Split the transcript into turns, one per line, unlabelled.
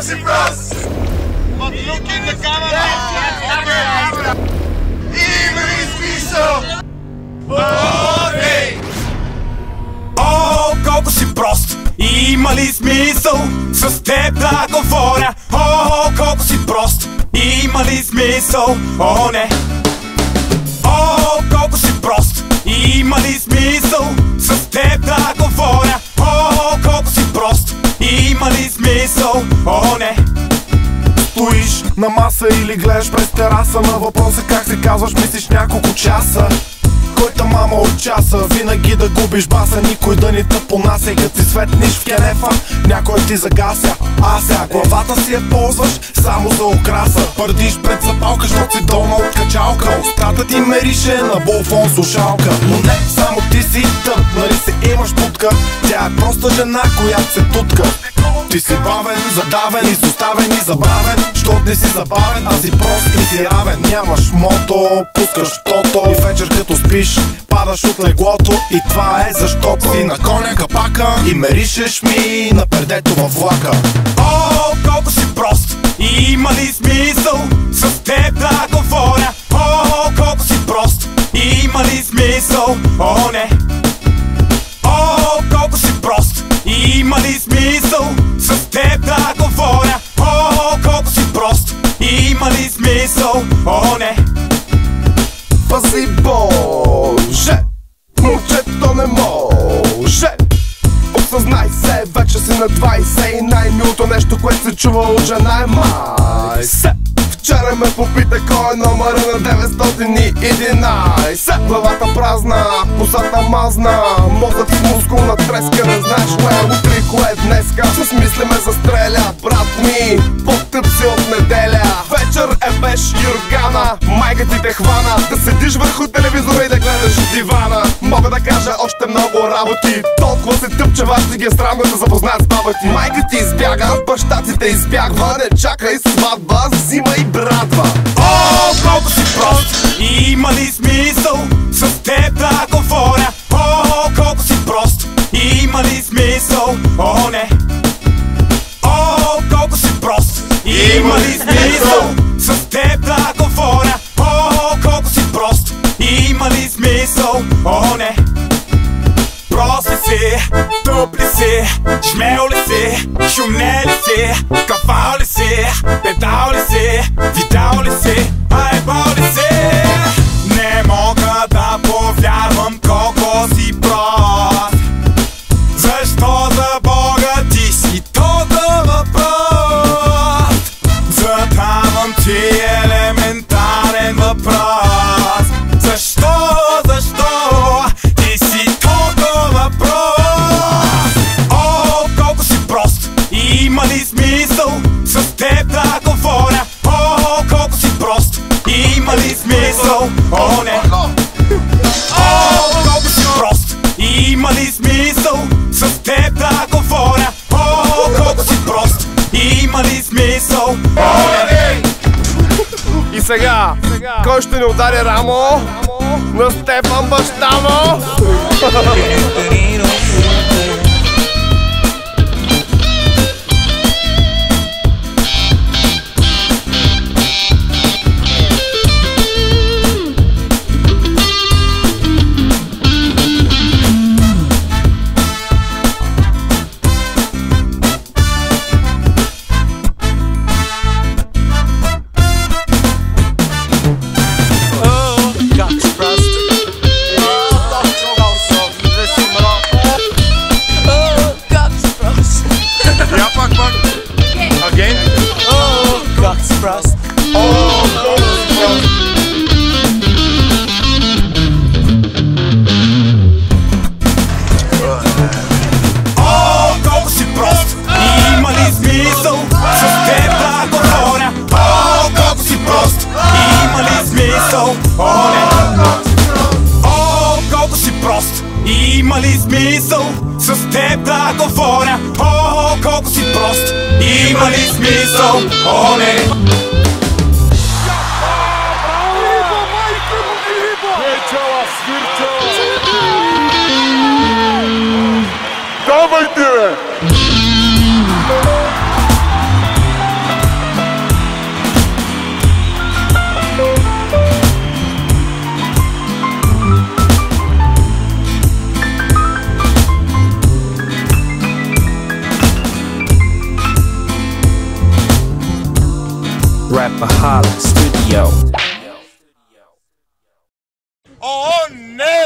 си прост!
But look in the camera!
Има ли смисъл?
О, колко си прост! Има ли смисъл с теб да говоря? О, колко си прост! Има ли смисъл? О, не! О, колко си прост! Има ли смисъл с теб да говоря? О, колко си прост! Има ли смисъл? О, не!
Стоиш на маса или гледаш през тераса, на въпроса как се казваш мислиш няколко часа. Който мама от часа, винаги да губиш баса, никой да ни те понася. Като си светниш в кенефа, някой ти загася. А сега главата си я ползваш само за украса. Пърдиш пред запалка, защото си дома от качалка. Устата ти мерише на булфон слушалка. Но не, само ти си тъп, нали се имаш тутка. Тя е проста жена, която се тутка. Ти си бавен, задавен, изоставен и забравен. Щот не си забавен, а си прост и си равен. Нямаш мото, пускаш тото и вечер като спиш падаш от леглото. И това е защото си на коня капака и меришеш ми на пердето във влака.
О, колко си прост! Има ли смисъл с теб да говоря? О, колко си прост! Има ли смисъл? О, не! О, колко си прост! Има ли смисъл с теб да говоря? О, колко си прост! Има ли смисъл? О, не!
Пази Боже, момчето не може. Осъзнай се, вече си на 20 и най-милото нещо, което се чува от жена е май се. Вчера ме попита кой е номера на 911. Главата празна, косата мазна, мозът с мускулна треска. Не знаеш кое е утре и кое е днеска. С мисли ме застреля, брат ми, по-тъп си от неделя. Вечер е беш юргана, майка ти те хвана. Да седиш върху телевизора и да гледаш дивана. Мога да кажа още много работи, толкова се тъп, че вас ще ги е срам да се запознаят с баба ти. Майка ти избяга, баща ти те избягва. Не чакай сватба, взимай братва.
О, колко си прост! Има ли смисъл с теб да говоря? О, колко си прост! Има ли смисъл? О, не! О, колко си прост! Има ли смисъл с теб да говоря? О, колко си прост! Има ли смисъл? О, не! Прост ли си? Тъп ли си? Шмел ли си? Шумне ли си? Кафал ли си? Педал ли си? Видал ли си? Айбал ли си? Не мога да повярвам колко си прост. Защо за Бога ти си толкова прост? Задавам ти елементарен въпрос. Защо ти си толкова прост? О, колко си прост! Има ли смисъл с теб да говоря? О, колко си прост! Има ли смисъл? О, не! О, колко си прост! Има ли смисъл с теб да говоря? О, колко си прост! Има ли смисъл? О, не!
И сега, кой ще ни удари рамо? На Стефан баща му!
Има ли смисъл с теб да говоря? О, колко си прост! Има ли смисъл? О, не!
Давайте, бе!
Impala Studio.
Oh, no!